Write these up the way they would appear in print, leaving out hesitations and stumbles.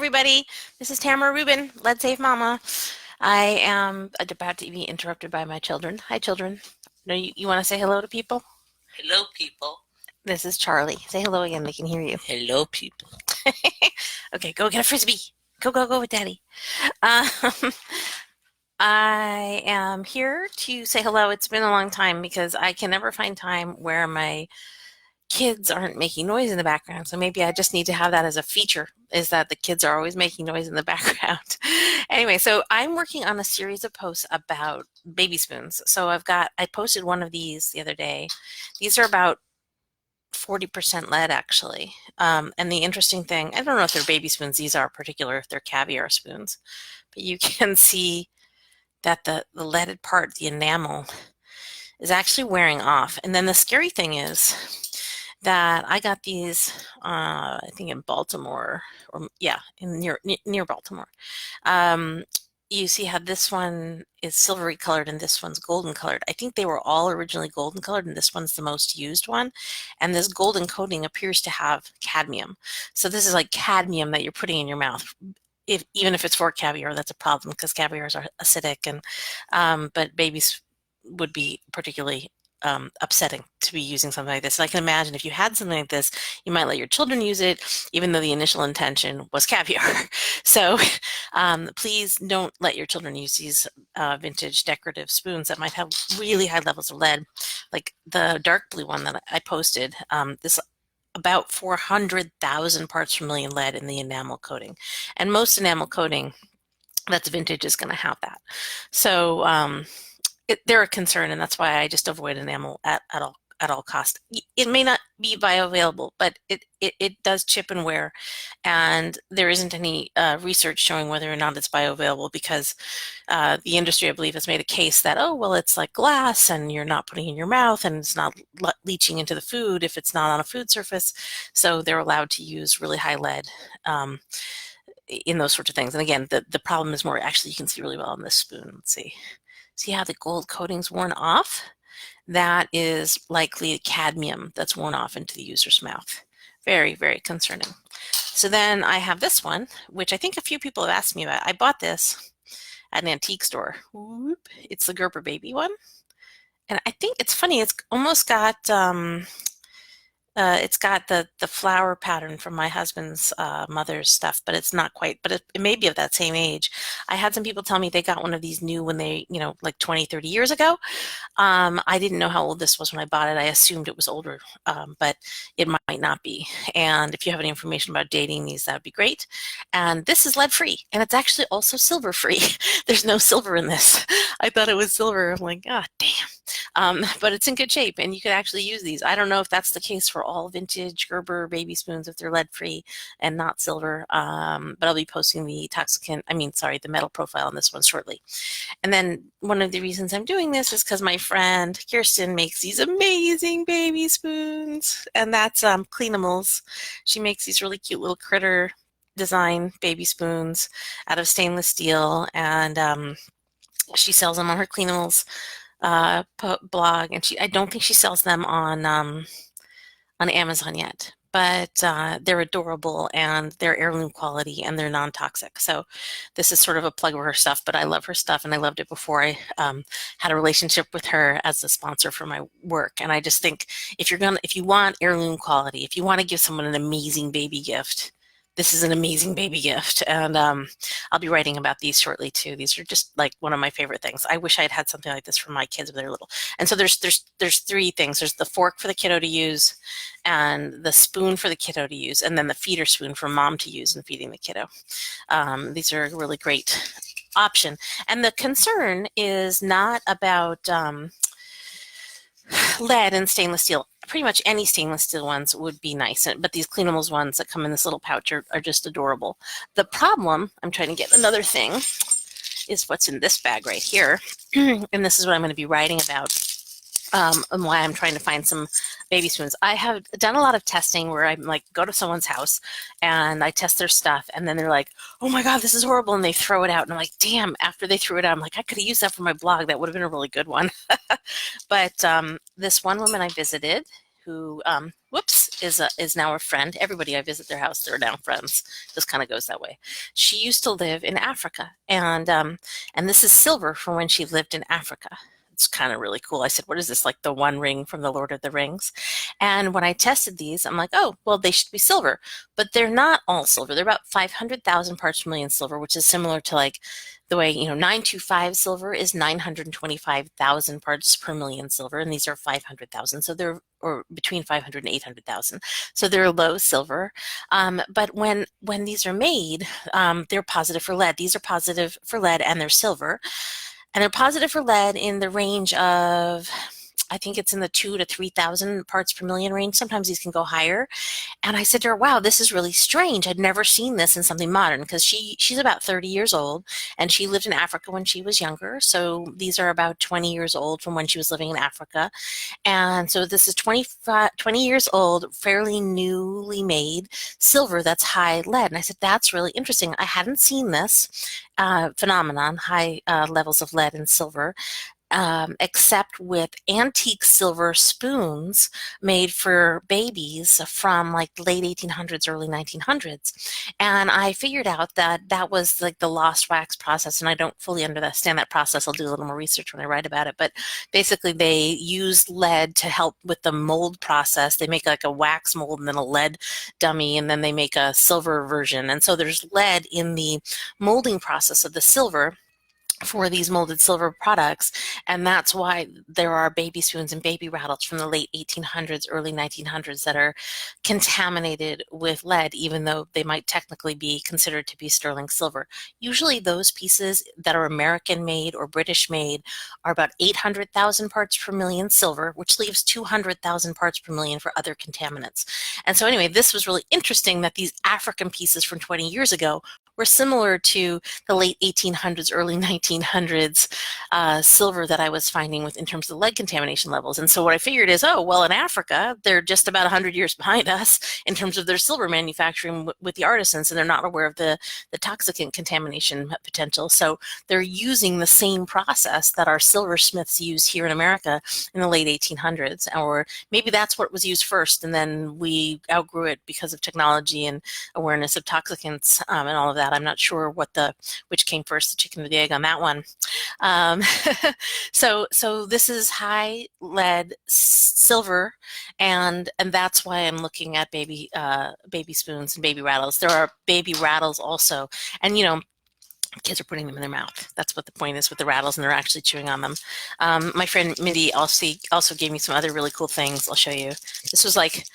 everybody. This is Tamara Rubin, Lead Safe Mama. I am about to be interrupted by my children. Hi, children. No, you want to say hello to people? Hello, people. This is Charlie. Say hello again. They can hear you. Hello, people. Okay, go get a frisbee. Go, go, go with daddy. Um, I am here to say hello. It's been a long time because I can never find time where my kids aren't making noise in the background. So maybe I just need to have that as a feature, is that the kids are always making noise in the background. Anyway, so I'm working on a series of posts about baby spoons. So I posted one of these the other day. These are about 40% lead actually. And the interesting thing, I don't know if they're baby spoons, these are particular, if they're caviar spoons, but you can see that the leaded part, the enamel, is actually wearing off. And then the scary thing is that I got these, I think in Baltimore, or yeah, near Baltimore. Um, you see how this one is silvery colored and this one's golden colored. I think they were all originally golden colored and this one's the most used one. And this golden coating appears to have cadmium. So this is like cadmium that you're putting in your mouth. Even if it's for caviar, that's a problem because caviars are acidic, and but babies would be particularly upsetting to be using something like this. And I can imagine if you had something like this, you might let your children use it, even though the initial intention was caviar. So please don't let your children use these vintage decorative spoons that might have really high levels of lead. Like the dark blue one that I posted, this about 400,000 parts per million lead in the enamel coating. And most enamel coating that's vintage is going to have that. So they're a concern, and that's why I just avoid enamel at all cost. It may not be bioavailable, but it does chip and wear, and there isn't any research showing whether or not it's bioavailable because the industry, I believe, has made a case that, oh, well, it's like glass and you're not putting it in your mouth and it's not leaching into the food if it's not on a food surface, so they're allowed to use really high lead in those sorts of things. And again, the problem is more, actually, you can see really well on this spoon. Let's see. See how the gold coating's worn off? That is likely cadmium that's worn off into the user's mouth. Very, very concerning. So then I have this one, which I think a few people have asked me about. I bought this at an antique store. Whoop. It's the Gerber baby one. And I think it's funny, it's almost got it's got the flower pattern from my husband's mother's stuff, but it's not quite, but it may be of that same age. I had some people tell me they got one of these new when they, like 20, 30 years ago. I didn't know how old this was when I bought it. I assumed it was older, but it might not be. And if you have any information about dating these, that would be great. And this is lead free, and it's actually also silver free. There's no silver in this. I thought it was silver. I'm like, ah, damn. But it's in good shape, and you could actually use these. I don't know if that's the case for all vintage Gerber baby spoons, if they're lead free and not silver. But I'll be posting the metal profile on this one shortly. And then one of the reasons I'm doing this is because my friend Kirsten makes these amazing baby spoons, and that's Cleanimals. She makes these really cute little critter design baby spoons out of stainless steel, and she sells them on her Cleanimals blog, and I don't think she sells them on Amazon yet, but they're adorable and they're heirloom quality and they're non-toxic. So this is sort of a plug for her stuff, but I love her stuff and I loved it before I had a relationship with her as a sponsor for my work. And I just think if you want heirloom quality, if you want to give someone an amazing baby gift, this is an amazing baby gift, and I'll be writing about these shortly too. These are just like one of my favorite things. I wish I had something like this for my kids when they're little. And so there's three things. There's the fork for the kiddo to use, and the spoon for the kiddo to use, and then the feeder spoon for mom to use in feeding the kiddo. These are a really great option. And the concern is not about lead and stainless steel. Pretty much any stainless steel ones would be nice, but these Cleanimals ones that come in this little pouch are just adorable. The problem, I'm trying to get another thing, is what's in this bag right here. And this is what I'm going to be writing about, and why I'm trying to find some baby spoons. I have done a lot of testing where I like go to someone's house and I test their stuff, and then they're like, oh my God, this is horrible, and they throw it out. And I'm like, damn, after they threw it out, I'm like, I could have used that for my blog. That would have been a really good one. But this one woman I visited who, whoops, is now a friend. Everybody I visit their house, they're now friends. Just kind of goes that way. She used to live in Africa, and this is silver from when she lived in Africa. It's kind of really cool. I said, "What is this? Like the One Ring from the Lord of the Rings?" And when I tested these, I'm like, "Oh, well, they should be silver." But they're not all silver. They're about 500,000 parts per million silver, which is similar to like the way, 925 silver is 925,000 parts per million silver, and these are 500,000. So they're, or between 500 and 800,000. So they're low silver. But when these are made, they're positive for lead. These are positive for lead and they're silver. And they're positive for lead in the range of, I think it's in the 2 to 3,000 parts per million range. Sometimes these can go higher. And I said to her, "Wow, this is really strange. I'd never seen this in something modern," because she's about 30 years old and she lived in Africa when she was younger. So these are about 20 years old from when she was living in Africa. And so this is 20 years old, fairly newly made silver that's high lead. And I said, "That's really interesting. I hadn't seen this phenomenon, high levels of lead and silver, except with antique silver spoons made for babies from like the late 1800s, early 1900s. And I figured out that that was like the lost wax process, and I don't fully understand that process. I'll do a little more research when I write about it. But basically, they use lead to help with the mold process. They make like a wax mold and then a lead dummy, and then they make a silver version. And so there's lead in the molding process of the silver for these molded silver products, and that's why there are baby spoons and baby rattles from the late 1800s, early 1900s that are contaminated with lead, even though they might technically be considered to be sterling silver. Usually those pieces that are American made or British made are about 800,000 parts per million silver, which leaves 200,000 parts per million for other contaminants. And so anyway, this was really interesting that these African pieces from 20 years ago were similar to the late 1800s, early 1900s silver that I was finding with in terms of lead contamination levels. And so what I figured is, oh, well, in Africa, they're just about 100 years behind us in terms of their silver manufacturing with the artisans, and they're not aware of the toxicant contamination potential. So they're using the same process that our silversmiths use here in America in the late 1800s. Or maybe that's what was used first, and then we outgrew it because of technology and awareness of toxicants and all of that. I'm not sure which came first, the chicken or the egg on that one. Um, so this is high lead silver, and that's why I'm looking at baby spoons and baby rattles. There are baby rattles also, and kids are putting them in their mouth. That's what the point is with the rattles, and they're actually chewing on them. My friend Mindy also gave me some other really cool things. I'll show you. This was like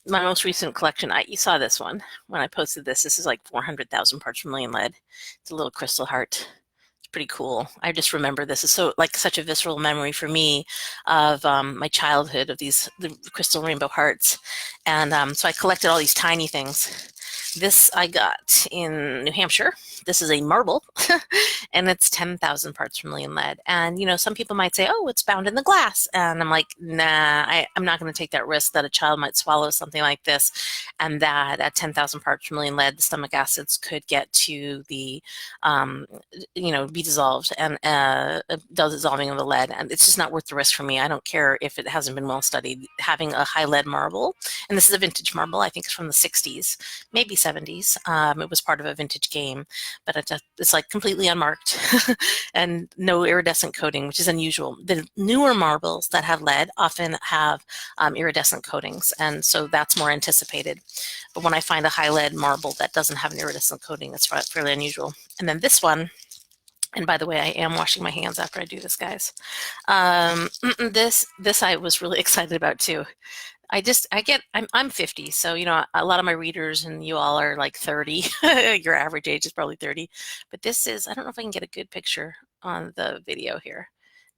my most recent collection. You saw this one when I posted this. This is like 400,000 parts per million lead. It's a little crystal heart. It's pretty cool. I just remember this is such a visceral memory for me of my childhood of the crystal rainbow hearts, and so I collected all these tiny things. This I got in New Hampshire. This is a marble, and it's 10,000 parts per million lead. And, some people might say, "Oh, it's bound in the glass." And I'm like, nah, I'm not going to take that risk that a child might swallow something like this, and that at 10,000 parts per million lead, the stomach acids could get to be dissolved and dissolving of the lead. And it's just not worth the risk for me. I don't care if it hasn't been well studied. Having a high lead marble, and this is a vintage marble, I think it's from the 60s, maybe 70s. It was part of a vintage game, but it's like completely unmarked and no iridescent coating, which is unusual. The newer marbles that have lead often have iridescent coatings, and so that's more anticipated. But when I find a high lead marble that doesn't have an iridescent coating, it's fairly unusual. And then this one, and by the way, I am washing my hands after I do this, guys. This I was really excited about too. I'm 50, so a lot of my readers and you all are like 30. Your average age is probably 30. But this is, I don't know if I can get a good picture on the video here.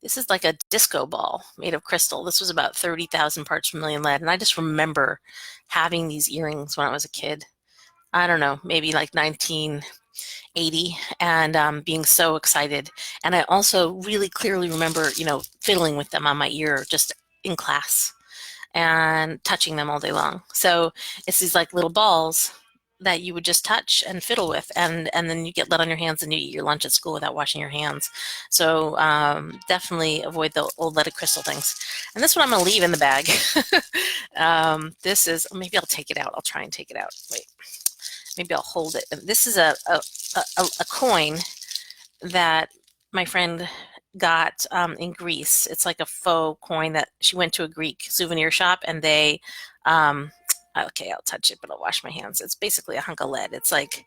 This is like a disco ball made of crystal. This was about 30,000 parts per million lead, and I just remember having these earrings when I was a kid. I don't know, maybe like 1980, and being so excited. And I also really clearly remember, fiddling with them on my ear just in class and touching them all day long. So it's these like little balls, that you would just touch and fiddle with, and then you get lead on your hands and you eat your lunch at school without washing your hands. So definitely avoid the old leaded crystal things. And this one I'm going to leave in the bag. This is, maybe I'll take it out. I'll try and take it out. Wait, maybe I'll hold it. This is a coin that my friend got in Greece. It's like a faux coin that she went to a Greek souvenir shop and they, okay, I'll touch it, but I'll wash my hands. It's basically a hunk of lead. It's like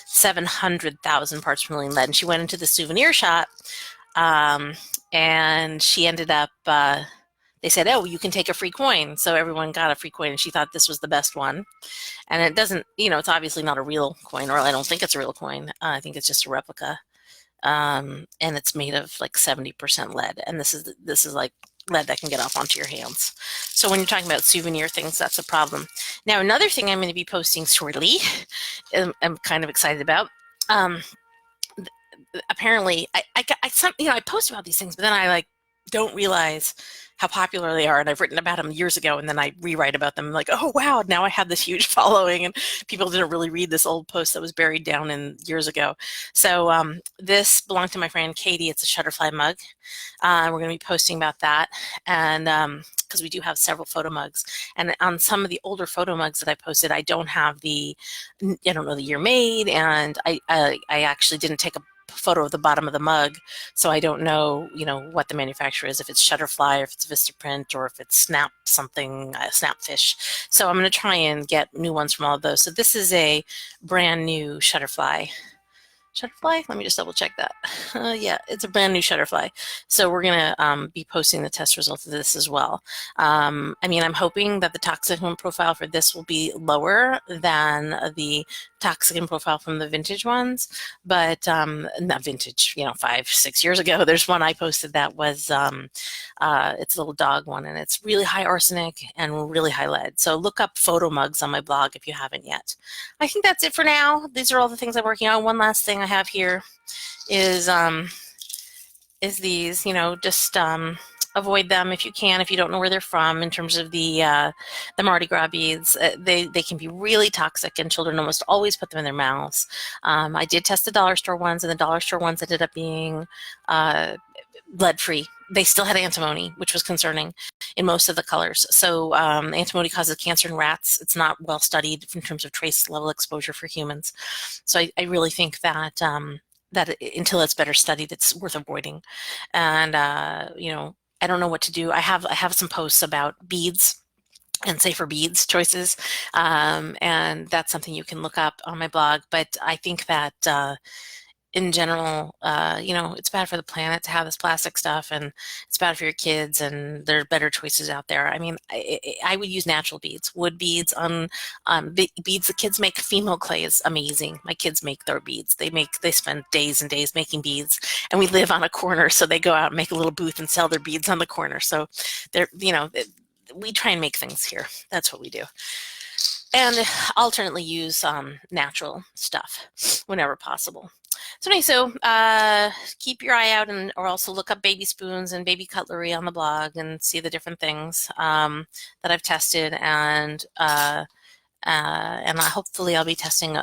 700,000 parts per million lead. And she went into the souvenir shop um, and she ended up, they said, oh, you can take a free coin. So everyone got a free coin and she thought this was the best one. And it doesn't, it's obviously not a real coin, or I don't think it's a real coin. I think it's just a replica. And it's made of like 70% lead. And this is like lead that can get off onto your hands. So when you're talking about souvenir things, that's a problem. Now, another thing I'm going to be posting shortly, I'm kind of excited about. Apparently, I post about these things, but then I like don't realize how popular they are, and I've written about them years ago, and then I rewrite about them like, oh wow, now I have this huge following, and people didn't really read this old post that was buried down in years ago. So this belonged to my friend Katie. It's a Shutterfly mug. We're going to be posting about that, and because we do have several photo mugs, and on some of the older photo mugs that I posted, I don't know the year made, and I actually didn't take a photo of the bottom of the mug, so I don't know, what the manufacturer is, if it's Shutterfly or if it's Vistaprint or if it's Snap something, Snapfish. So I'm going to try and get new ones from all of those. So this is a brand new Shutterfly. Shutterfly? Let me just double check that. Yeah, it's a brand new Shutterfly. So we're going to be posting the test results of this as well. I'm hoping that the toxicant profile for this will be lower than the toxicant profile from the vintage ones, but not vintage, 5, 6 years ago. There's one I posted that was, it's a little dog one, and it's really high arsenic and really high lead. So look up photo mugs on my blog if you haven't yet. I think that's it for now. These are all the things I'm working on. One last thing I have here is these, just avoid them if you can, if you don't know where they're from. In terms of the Mardi Gras beads, they can be really toxic, and children almost always put them in their mouths. I did test the dollar store ones, and the dollar store ones ended up being lead-free. They still had antimony, which was concerning in most of the colors. So antimony causes cancer in rats. It's not well studied in terms of trace level exposure for humans. So I really think that that until it's better studied, it's worth avoiding. And I don't know what to do. I have some posts about beads and safer beads choices, and that's something you can look up on my blog. But I think that in general, it's bad for the planet to have this plastic stuff, and it's bad for your kids, and there are better choices out there. I would use natural beads, wood beads, beads the kids make. Female clay is amazing. My kids make their beads. They spend days and days making beads, and we live on a corner, so they go out and make a little booth and sell their beads on the corner. So we try and make things here. That's what we do. And alternately use natural stuff whenever possible. So anyway, keep your eye out, or also look up baby spoons and baby cutlery on the blog and see the different things that I've tested, and hopefully I'll be testing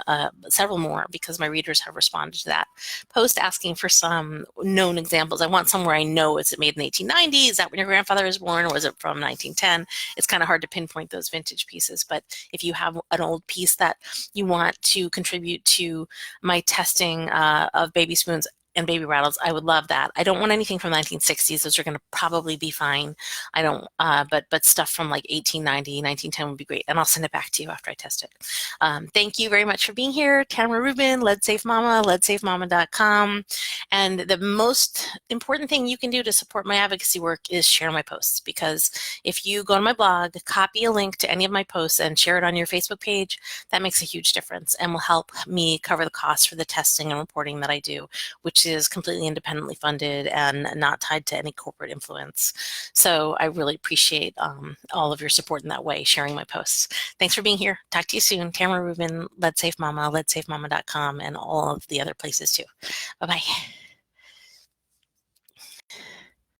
several more, because my readers have responded to that post asking for some known examples. I want some where I know, is it made in the 1890s? Is that when your grandfather was born, or was it from 1910? It's kind of hard to pinpoint those vintage pieces, but if you have an old piece that you want to contribute to my testing of baby spoons and baby rattles, I would love that. I don't want anything from the 1960s. Those are going to probably be fine. I don't, but stuff from like 1890, 1910 would be great. And I'll send it back to you after I test it. Thank you very much for being here. Tamara Rubin, Lead Safe Mama, leadsafemama.com. And the most important thing you can do to support my advocacy work is share my posts, because if you go to my blog, copy a link to any of my posts and share it on your Facebook page, that makes a huge difference and will help me cover the costs for the testing and reporting that I do, which is completely independently funded and not tied to any corporate influence. So I really appreciate all of your support in that way, sharing my posts. Thanks for being here. Talk to you soon. Tamara Rubin, Lead Safe Mama, leadsafemama.com, and all of the other places too. Bye-bye.